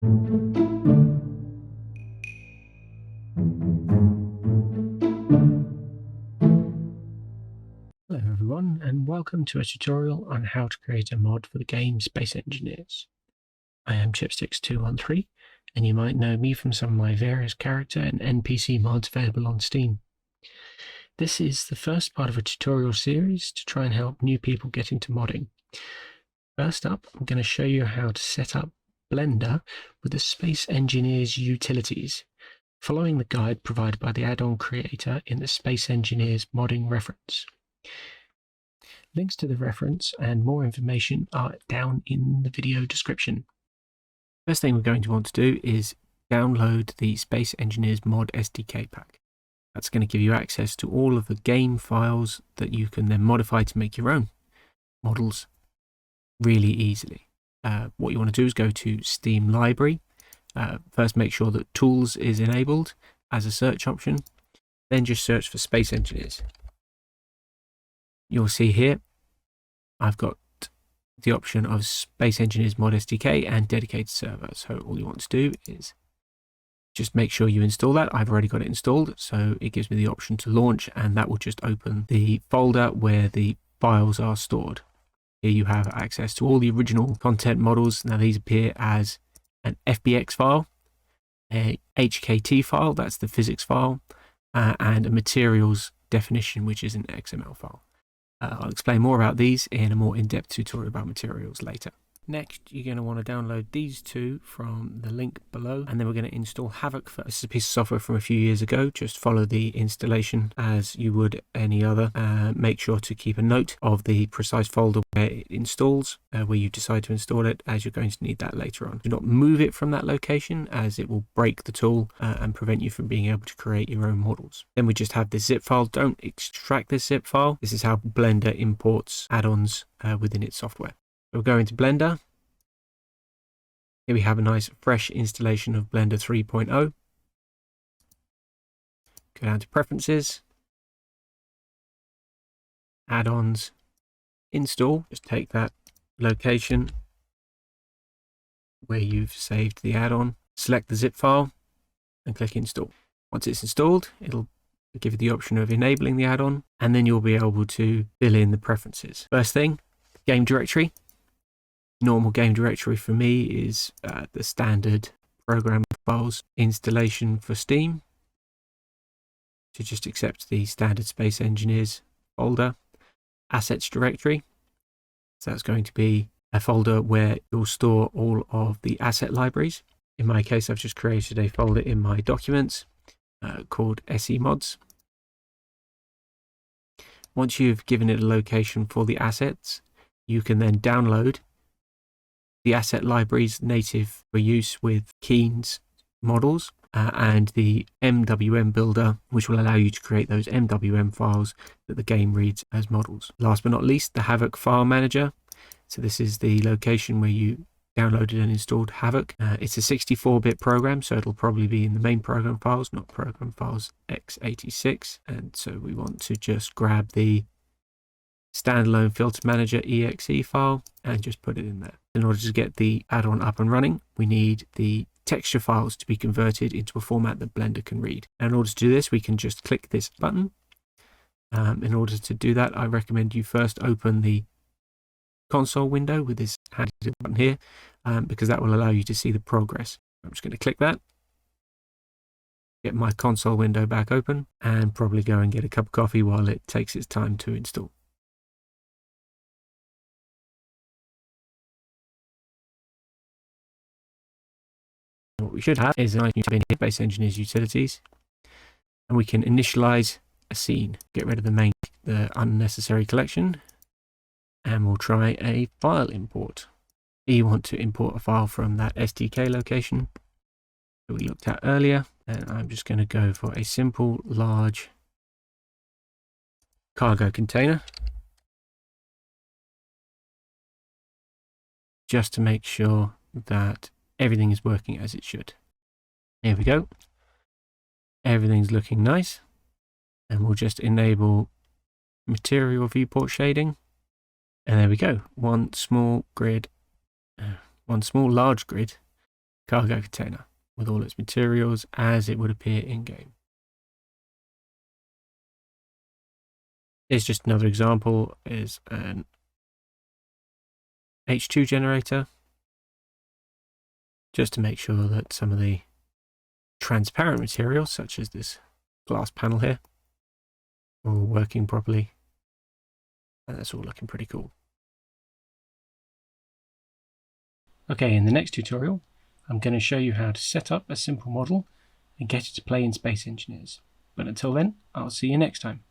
Hello everyone, and welcome to a tutorial on how to create a mod for the game Space Engineers. I am Chipsticks213, and you might know me from some of my various character and NPC mods available on Steam. This is the first part of a tutorial series to try and help new people get into modding. First up, I'm going to show you how to set up Blender with the Space Engineers utilities, following the guide provided by the add-on creator in the Space Engineers modding reference. Links to the reference and more information are down in the video description. First thing we're going to want to do is download the Space Engineers mod SDK pack. That's going to give you access to all of the game files that you can then modify to make your own models really easily. What you want to do is go to Steam Library. First make sure that Tools is enabled as a search option. Then just search for Space Engineers. You'll see here I've got the option of Space Engineers Mod SDK and dedicated server. So all you want to do is just make sure you install that. I've already got it installed, so it gives me the option to launch, and that will just open the folder where the files are stored. Here you have access to all the original content models. Now these appear as an FBX file, a HKT file, that's the physics file, and a materials definition, which is an XML file. I'll explain more about these in a more in-depth tutorial about materials later. Next, you're going to want to download these two from the link below, and then we're going to install Havoc first. This is a piece of software from a few years ago. Just follow the installation as you would any other. Make sure to keep a note of the precise folder where it installs, where you decide to install it, as you're going to need that later on. Do not move it from that location, as it will break the tool and prevent you from being able to create your own models. Then we just have this zip file. Don't extract this zip file. This is how Blender imports add-ons within its software. We'll go into Blender. Here we have a nice fresh installation of Blender 3.0. Go down to Preferences, Add-ons, Install. Just take that location where you've saved the add-on, select the zip file and click Install. Once it's installed, it'll give you the option of enabling the add-on, and then you'll be able to fill in the preferences. First thing, game directory. Normal game directory for me is the standard program files installation for Steam. So just accept the standard Space Engineers folder. Assets directory. So that's going to be a folder where you'll store all of the asset libraries. In my case, I've just created a folder in my documents called SE mods. Once you've given it a location for the assets, you can then download the asset libraries native for use with Keen's models and the MWM builder, which will allow you to create those MWM files that the game reads as models. Last but not least, the Havoc file manager. So this is the location where you downloaded and installed Havoc. It's a 64-bit program, so it'll probably be in the main program files, not program files x86. And so we want to just grab the standalone filter manager exe file and just put it in there. In order to get the add-on up and running, we need the texture files to be converted into a format that Blender can read. And in order to do this, we can just click this button. In order to do that, I recommend you first open the console window with this handy button here, because that will allow you to see the progress. I'm just going to click that, get my console window back open, and probably go and get a cup of coffee while it takes its time to install. What we should have is a nice new tab in here, Space Engineers Utilities, and we can initialize a scene, get rid of the unnecessary collection, and we'll try a file import. You want to import a file from that SDK location that we looked at earlier, and I'm just going to go for a simple large cargo container, just to make sure that everything is working as it should. Here we go. Everything's looking nice. And we'll just enable material viewport shading. And there we go. One small large grid cargo container with all its materials as it would appear in-game. Here's just another example, is an H2 generator, just to make sure that some of the transparent materials, such as this glass panel here, are all working properly, and that's all looking pretty cool. Okay, in the next tutorial, I'm going to show you how to set up a simple model and get it to play in Space Engineers. But until then, I'll see you next time.